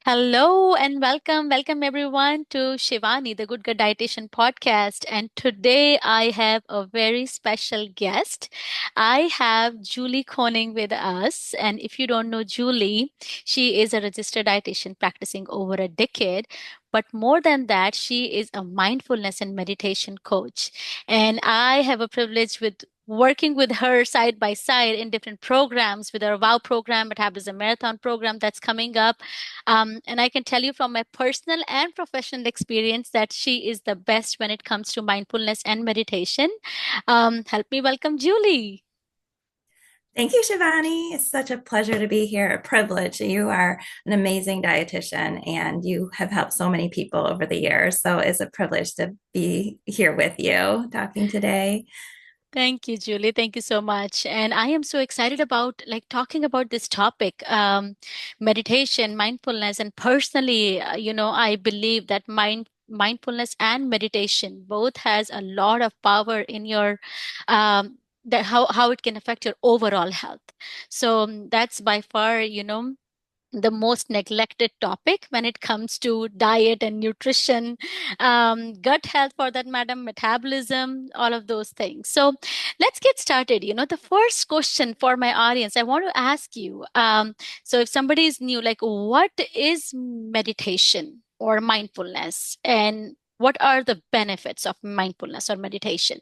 Hello and welcome. Welcome everyone to Shivani, the Good Gut Dietitian podcast. And today I have a very special guest. I have Julie Koning with us. And if you don't know Julie, she is a registered dietitian practicing over a decade. But more than that, she is a mindfulness and meditation coach. And I have a privilege with working with her side by side in different programs with our WOW program, Metabolism Marathon program that's coming up. And I can tell you from my personal and professional experience that she is the best when it comes to mindfulness and meditation. Help me welcome Julie. Thank you, Shivani. It's such a pleasure to be here, a privilege. You are an amazing dietitian and you have helped so many people over the years. So it's a privilege to be here with you talking today. Thank you, Julie. Thank you so much. And I am so excited about talking about this topic, meditation, mindfulness, and personally, I believe that mindfulness and meditation both has a lot of power in your that how it can affect your overall health. So that's by far, the most neglected topic when it comes to diet and nutrition, gut health for that matter, metabolism, all of those things. So let's get started. The first question for my audience, I want to ask you. So if somebody is new, like what is meditation or mindfulness, and what are the benefits of mindfulness or meditation?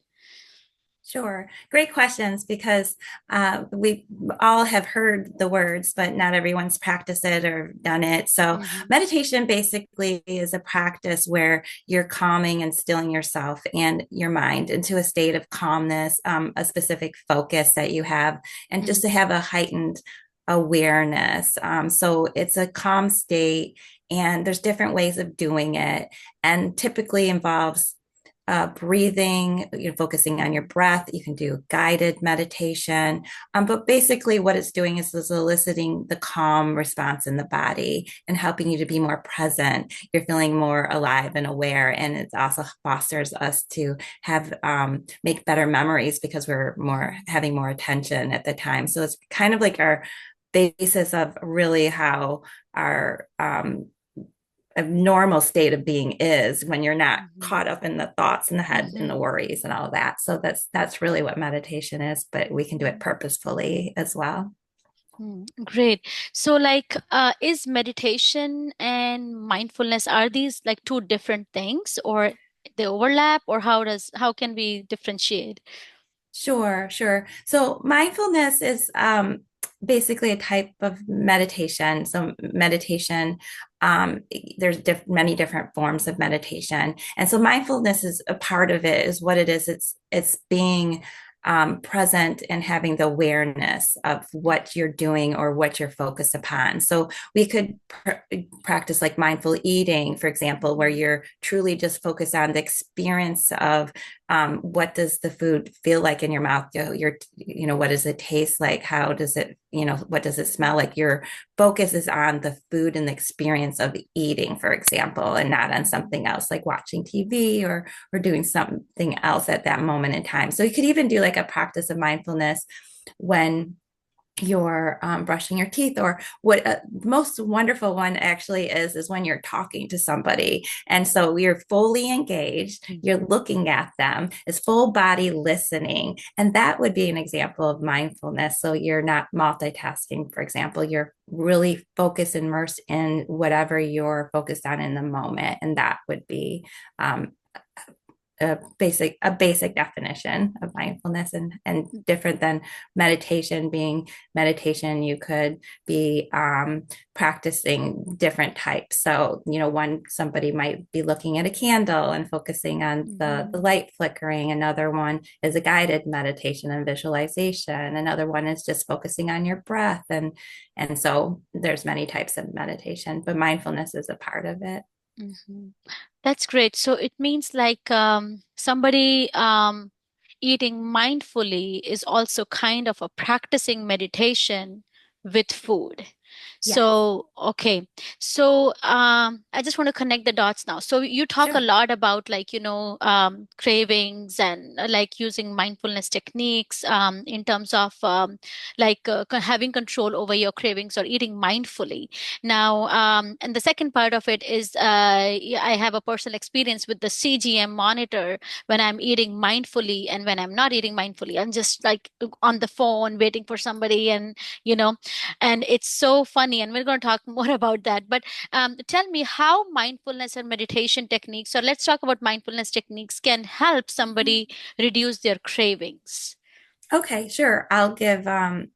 Sure. Great questions because we all have heard the words, but not everyone's practiced it or done it. So, Hmm. meditation basically is a practice where you're calming and stilling yourself and your mind into a state of calmness, a specific focus that you have, and just to have a heightened awareness. So, it's a calm state, and there's different ways of doing it, and typically involves breathing, focusing on your breath. You can do guided meditation. But basically, what it's doing is eliciting the calm response in the body and helping you to be more present. You're feeling more alive and aware. And it also fosters us to have make better memories because we're more having more attention at the time. So it's kind of like our basis of really how our a normal state of being is when you're not Hmm. caught up in the thoughts in the head and the Hmm. worries and all of that. So that's really what meditation is, but we can do it purposefully as well. Great. So, is meditation and mindfulness, are these like two different things, or they overlap, or how can we differentiate? Sure, sure. So mindfulness is basically a type of meditation. So meditation, there's many different forms of meditation, and so mindfulness is a part of it. Is what it is. It's being present and having the awareness of what you're doing or what you're focused upon. So we could practice like mindful eating, for example, where Mhm. you're truly just focused on the experience of what does the food feel like in your mouth? What does it taste like? How does it, what does it smell like? Your focus is on the food and the experience of eating, for example, and not on Mhm. something else like watching TV or doing something else at that moment in time. So you could even do like a practice of mindfulness when you're brushing your teeth, or what most wonderful one actually is when you're talking to somebody, and so you're fully engaged, you're Mhm. looking at them, it's full body listening, and that would be an example of mindfulness. So you're not multitasking, for example, you're really focused, immersed in whatever you're focused on in the moment, and that would be um, a basic definition of mindfulness, and different than meditation. Being meditation, you could be practicing different types. So one, somebody might be looking at a candle and focusing on the Mhm. light flickering. Another one is a guided meditation and visualization. Another one is just focusing on your breath, and so there's many types of meditation, but mindfulness is a part of it. Mhm. That's great. So it means somebody eating mindfully is also kind of a practicing meditation with food. Yes. So, okay. So, I just want to connect the dots now. So, you talk a Sure. lot about like, cravings and like using mindfulness techniques in terms of having control over your cravings or eating mindfully. Now, and the second part of it is yeah, I have a personal experience with the CGM monitor when I'm eating mindfully and when I'm not eating mindfully. I'm just like on the phone waiting for somebody and, you know, and it's so funny, and we're going to talk more about that. But tell me how mindfulness and meditation techniques, or let's talk about mindfulness techniques, can help somebody reduce their cravings. Okay, sure. I'll give an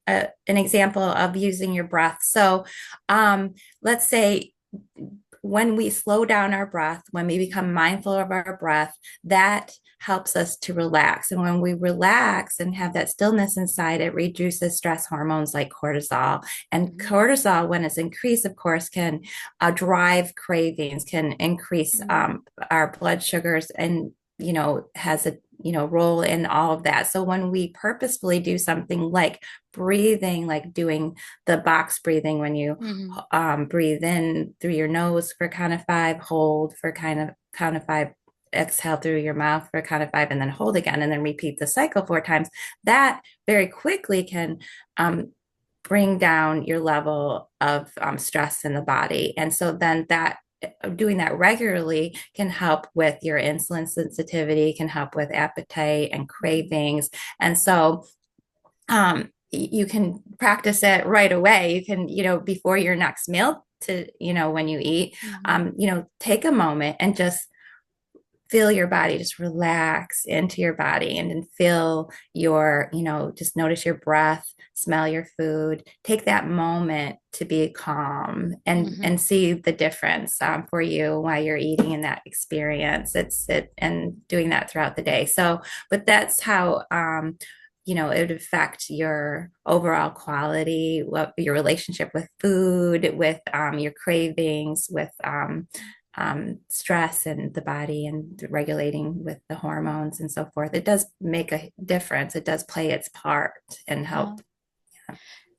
example of using your breath. So, let's say when we slow down our breath, when we become mindful of our breath, that helps us to relax. And when we relax and have that stillness inside, it reduces stress hormones like cortisol. And Mhm. cortisol, when it's increased, of course, can drive cravings, can increase Mhm. our blood sugars, and has a role in all of that. So when we purposefully do something like breathing, like doing the box breathing, when you Mhm. breathe in through your nose for count of five, hold for count of five, exhale through your mouth for count of five, and then hold again, and then repeat the cycle 4 times. That very quickly can bring down your level of stress in the body. And so then that doing that regularly can help with your insulin sensitivity, can help with appetite and Mhm. cravings. And so you can practice it right away. You can, before your next meal, to, when you eat, Mhm. take a moment and just feel your body, just relax into your body, and then feel your, just notice your breath, smell your food, take that moment to be calm, and Mhm. see the difference for you while you're eating in that experience. And doing that throughout the day. So, but that's how, it would affect your overall quality, what your relationship with food, with your cravings, with stress and the body, and regulating with the hormones and so forth. It does make a difference. It does play its part and Yeah. help.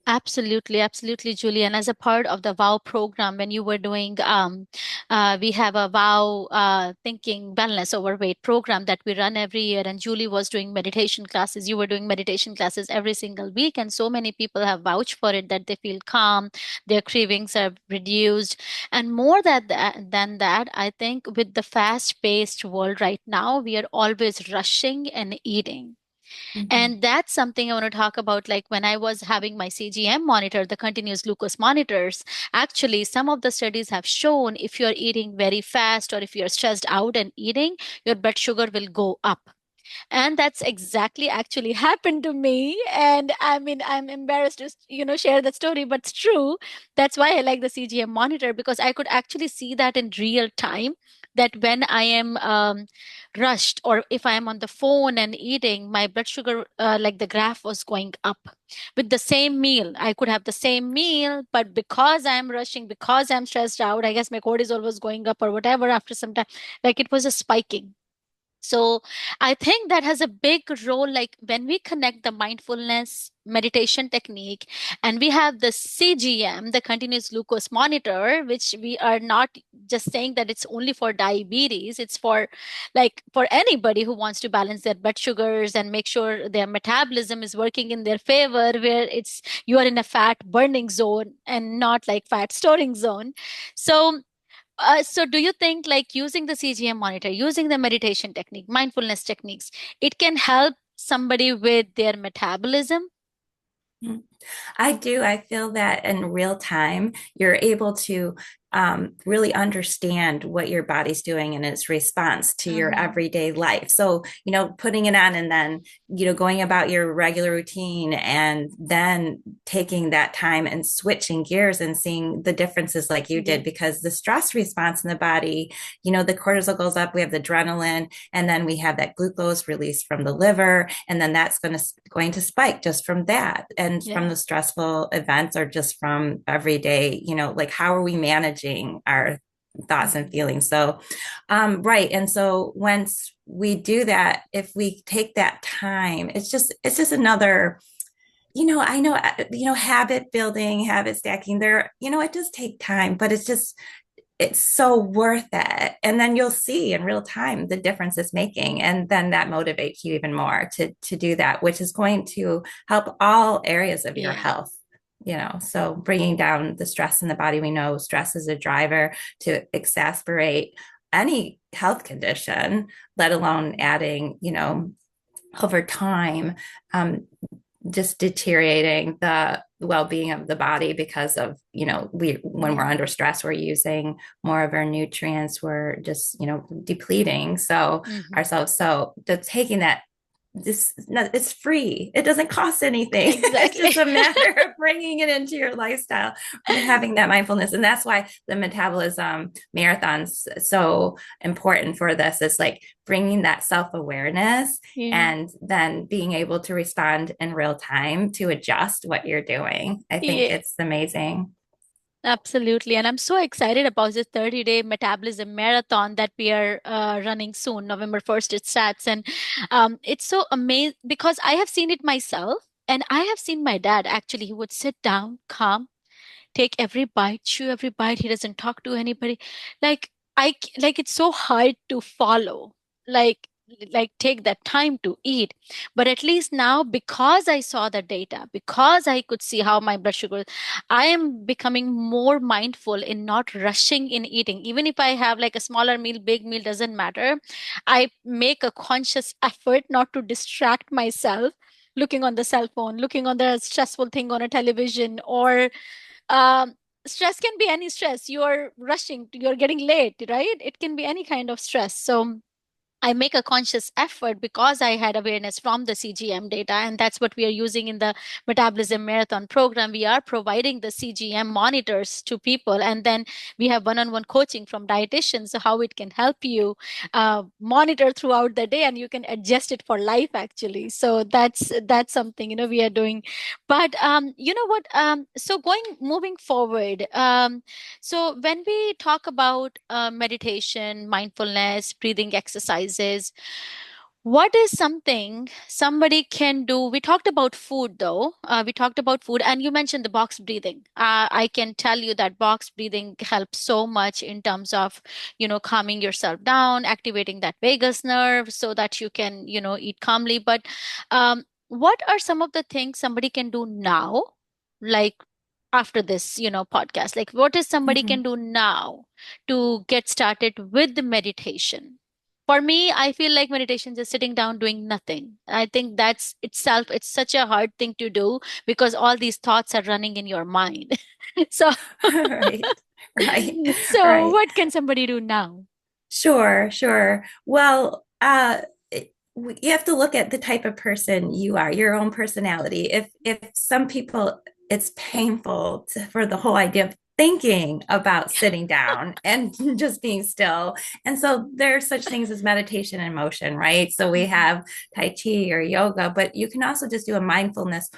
Absolutely, absolutely, Julie. And as a part of the WOW program, when you were doing, we have a WOW thinking wellness overweight program that we run every year. And Julie was doing meditation classes. You were doing meditation classes every single week. And so many people have vouched for it that they feel calm, their cravings are reduced. And more than that, I think with the fast-paced world right now, we are always rushing and eating. Mm-hmm. And that's something I want to talk about. Like when I was having my CGM monitor, the continuous glucose monitors, actually, some of the studies have shown if you're eating very fast or if you're stressed out and eating, your blood sugar will go up. And that's exactly actually happened to me. And I mean, I'm embarrassed to, share that story, but it's true. That's why I like the CGM monitor, because I could actually see that in real time, that when I am rushed or if I am on the phone and eating, my blood sugar, like the graph was going up. With the same meal, I could have the same meal, but because I'm rushing, because I'm stressed out, I guess my cortisol was going up or whatever after some time, like it was just spiking. So I think that has a big role. Like when we connect the mindfulness meditation technique and we have the CGM, the continuous glucose monitor, which we are not just saying that it's only for diabetes, it's for like for anybody who wants to balance their blood sugars and make sure their metabolism is working in their favor, where it's you are in a fat burning zone and not like fat storing zone. So so do you think like using the CGM monitor, using the meditation technique, mindfulness techniques, it can help somebody with their metabolism? I do. I feel that in real time, you're able to really understand what your body's doing in its response to your Mm-hmm. everyday life. So, putting it on and then, going about your regular routine, and then taking that time and switching gears and seeing the differences like you Yeah. did, because the stress response in the body, the cortisol goes up, we have the adrenaline, and then we have that glucose released from the liver, and then that's going to spike just from that, and from Yeah. the stressful events, or just from everyday, like how are we managing our thoughts and Mm-hmm. feelings. So right. And so once we do that, if we take that time, it's just another, I know, habit building, habit stacking, it does take time, but it's so worth it. And then you'll see in real time the difference it's making. And then that motivates you even more to do that, which is going to help all areas of your Yeah. health. So bringing down the stress in the body, we know stress is a driver to exacerbate any health condition, let alone adding, over time, just deteriorating the well-being of the body because of when we're under stress, we're using more of our nutrients, we're just depleting Mm-hmm. ourselves. So just taking that, it's free, it doesn't cost anything. It's Exactly. just a matter of bringing it into your lifestyle, having that mindfulness. And that's why the metabolism marathon's so important for this. It's like bringing that self-awareness Yeah. and then being able to respond in real time to adjust what you're doing. I think Yeah. it's amazing. Absolutely. And I'm so excited about this 30-day metabolism marathon that we are running soon. November 1st, it starts. And it's so amazing because I have seen it myself. And I have seen my dad actually, he would sit down, calm, take every bite, chew every bite. He doesn't talk to anybody. Like like it's so hard to follow. Like take that time to eat. But at least now, because I saw the data, because I could see how my blood sugar, I am becoming more mindful in not rushing in eating. Even if I have like a smaller meal, big meal, doesn't matter. I make a conscious effort not to distract myself looking on the cell phone, looking on the stressful thing on a television, or um, stress can be any stress. You're rushing, you're getting late, right? It can be any kind of stress. So I make a conscious effort because I had awareness from the CGM data, and that's what we are using in the Metabolism Marathon program. We are providing the CGM monitors to people, and then we have one-on-one coaching from dietitians, how it can help you monitor throughout the day, and you can adjust it for life actually. So that's something we are doing. But you know what? So moving forward. So, when we talk about meditation, mindfulness, breathing exercises, what is something somebody can do? We talked about food, though. We talked about food, and you mentioned the box breathing. I can tell you that box breathing helps so much in terms of, calming yourself down, activating that vagus nerve so that you can, eat calmly. But what are some of the things somebody can do now? Like after this podcast, like what is somebody can Mhm. do now to get started with the meditation? For me, I feel like meditation is just sitting down doing nothing. I think that's itself, it's such a hard thing to do because all these thoughts are running in your mind. So Right, right, so right. what can somebody do now? Sure, sure. Well, you have to look at the type of person you are, your own personality. If some people, it's painful for the whole idea of thinking about sitting down and just being still. And so there are such things as meditation and motion, right? So we Mhm. have Tai Chi or yoga, but you can also just do a mindfulness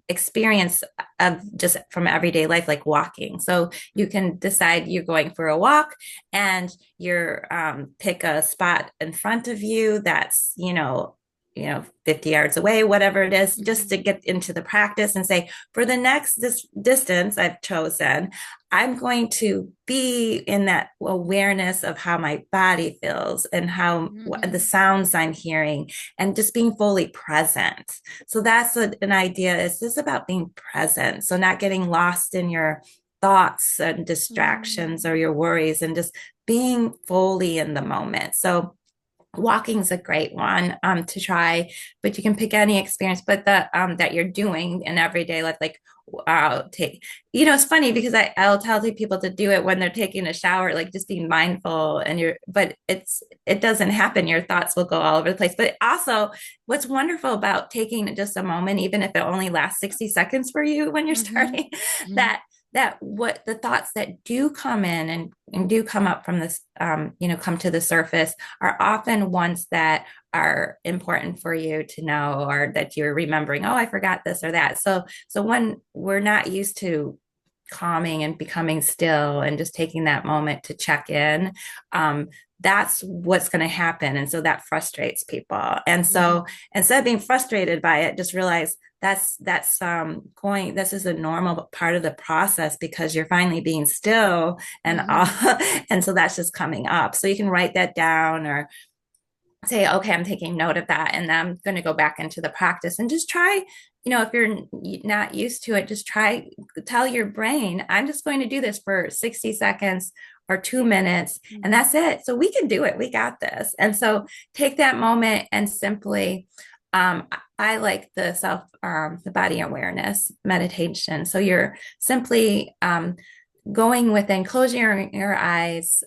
experience of just from everyday life, like walking. So you can decide you're going for a walk and you're pick a spot in front of you that's 50 yards away, whatever it is, just Mhm. to get into the practice and say, for the next this distance I've chosen, I'm going to be in that awareness of how my body feels and how the Mhm. sounds I'm hearing, and just being fully present. So that's an idea. It's just about being present, so not getting lost in your thoughts and distractions or Mhm. your worries, and just being fully in the moment. So walking's a great one to try, but you can pick any experience, but the that you're doing in everyday life, like take, it's funny because I'll tell people to do it when they're taking a shower, like just being mindful, and but it doesn't happen, your thoughts will go all over the place. But also, what's wonderful about taking just a moment, even if it only lasts 60 seconds for you when you're Mhm. starting, Mhm. that what the thoughts that do come in and do come up from this, come to the surface, are often ones that are important for you to know, or that you're remembering, oh, I forgot this or that. So when we're not used to calming and becoming still and just taking that moment to check in, um, that's what's going to happen. And so that frustrates people. And so Mhm. instead of being frustrated by it, just realize this is a normal part of the process because you're finally being still and Mhm. and so that's just coming up. So you can write that down or say, okay, I'm taking note of that. And I'm going to go back into the practice and just try, if you're not used to it, just try, tell your brain, I'm just going to do this for 60 seconds or 2 minutes, and Mhm. that's it. So we can do it. We got this. And so take that moment and simply, I like the body awareness meditation. So you're simply going within, closing your eyes,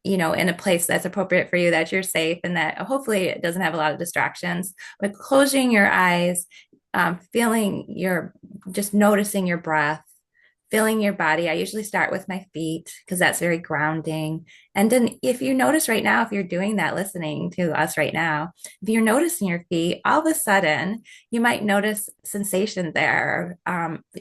in a place that's appropriate for you, that you're safe, and that hopefully it doesn't have a lot of distractions. But closing your eyes, just noticing your breath, feeling your body. I usually start with my feet because that's very grounding. And then if you notice right now, if you're doing that, listening to us right now, if you're noticing your feet, all of a sudden you might notice sensation there.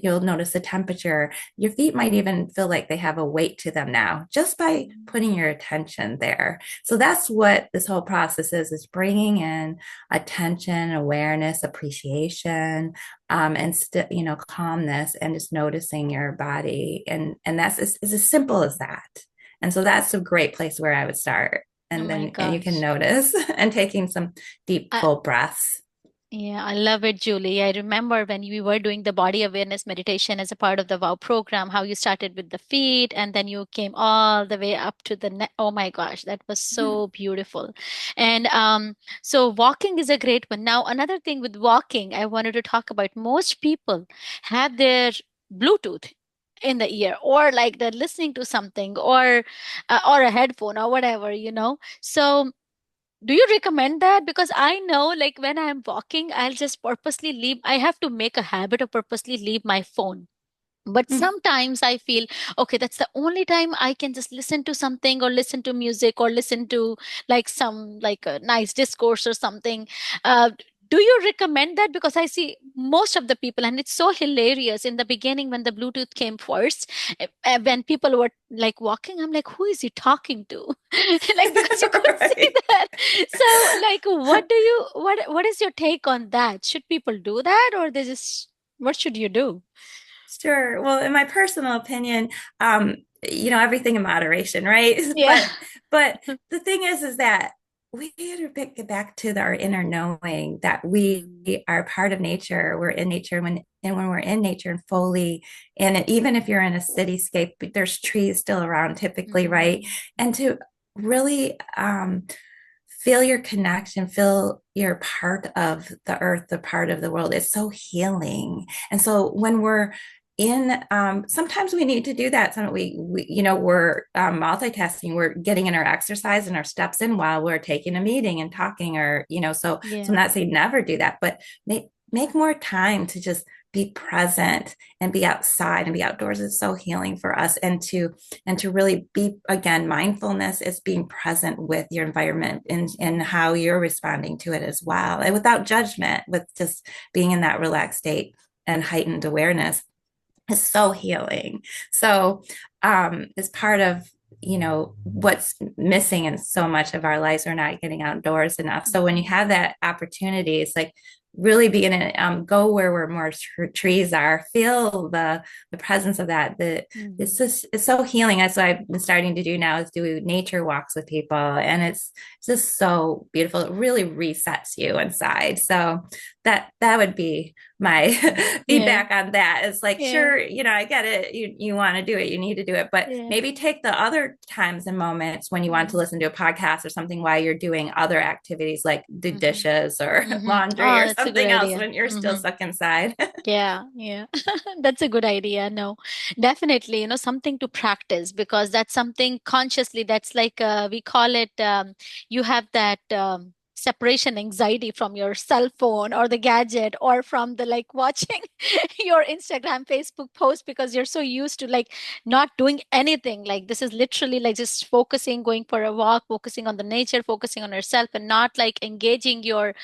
You'll notice the temperature. Your feet might even feel like they have a weight to them now, just by putting your attention there. So that's what this whole process is bringing in attention, awareness, appreciation, and calmness, and just noticing your body, and that's is as simple as that. And so that's a great place where I would start, Oh and my then and you can gosh. notice and taking some deep full breaths. Yeah, I love it, Julie. I remember when we were doing the body awareness meditation as a part of the WOW program, how you started with the feet and then you came all the way up to the neck. Oh my gosh, that was so beautiful. And so walking is a great one. Now, another thing with walking, I wanted to talk about, most people have their Bluetooth in the ear, or like they're listening to something, or a headphone or whatever. So do you recommend that? Because I know, like, when I'm walking, I'll just purposely leave. I have to make a habit of purposely leave my phone. But sometimes I feel, okay, that's the only time I can just listen to something, or listen to music, or listen to like some like a nice discourse or something. Uh, do you recommend that? Because I see most of the people, and it's so hilarious. In the beginning, when the Bluetooth came first, when people were like walking, I'm like, who is he talking to? Like, because you could see Right. that. So, like, what is your take on that? Should people do that, or they just, what should you do? Sure. Well, in my personal opinion, everything in moderation, right? Yeah. But the thing is that we got to get back to our inner knowing that we Mm. are part of nature. We're in nature, when we're in nature and fully in it, even if you're in a cityscape, there's trees still around typically, right? Mm. And to really feel your connection, feel you're part of the earth, the part of the world. It's so healing. And so when we're in, sometimes we need to do that. So we're multitasking. We're getting in our exercise and our steps in while we're taking a meeting and talking, or so I'm Yeah. not saying never do that, but make more time to just be present and be outside and be outdoors. Is so healing for us. And to really be, again, mindfulness is being present with your environment and Mm. how you're responding to it as well, and without judgment, with just being in that relaxed state and heightened awareness, is so healing. So it's part of what's missing in so much of our lives. We're not getting outdoors enough. So when you Mhm. have that opportunity, it's like really being in go where more trees are, feel the presence of that. Mhm. It's so healing. That's what I've been starting to do now, is do nature walks with people, and it's just so beautiful. It really resets you inside. So that would be my Yeah. feedback on that. It's like, Yeah. sure, I get it. You want to do it, you need to do it, but Yeah. maybe take the other times and moments when you want to Mhm. listen to a podcast or something while you're doing other activities like the Mhm. dishes or Mhm. laundry Oh, or that's a good something else, idea. when you're still Mhm. stuck inside. Yeah, yeah. That's a good idea. No, definitely, something to practice, because that's something consciously, that's like we call it, you have that separation anxiety from your cell phone or the gadget, or from the like watching your Instagram, Facebook post, because you're so used to like not doing anything. Like this is literally like just focusing, going for a walk, focusing on the nature, focusing on yourself, and not like engaging your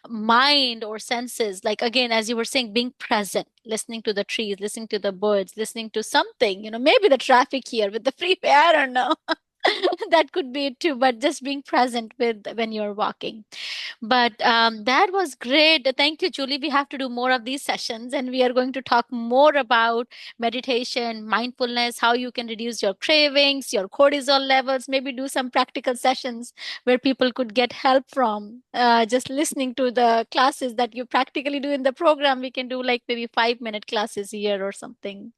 mind or senses. Like again, as you were saying, being present, listening to the trees, listening to the birds, listening to something, maybe the traffic here with the freeway, I don't know. That could be it too, but just being present with when you're walking. But that was great. Thank you, Julie. We have to do more of these sessions, and we are going to talk more about meditation, mindfulness, how you can reduce your cravings, your cortisol levels, maybe do some practical sessions where people could get help from just listening to the classes that you practically do in the program. We can do like maybe 5-minute classes a year or something.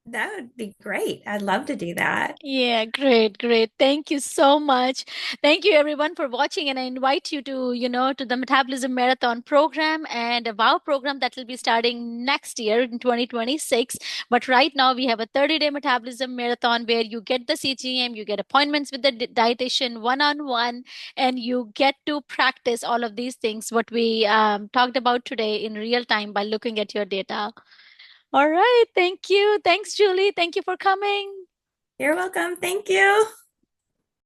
That would be great. I'd love to do that. Yeah, great, great. Thank you so much. Thank you everyone for watching, and I invite you to the Metabolism Marathon program and a WOW program that will be starting next year in 2026. But right now we have a 30-day Metabolism Marathon where you get the CGM, you get appointments with the dietitian one-on-one, and you get to practice all of these things what we talked about today in real time by looking at your data. All right, thank you. Thanks, Julie. Thank you for coming. You're welcome. Thank you.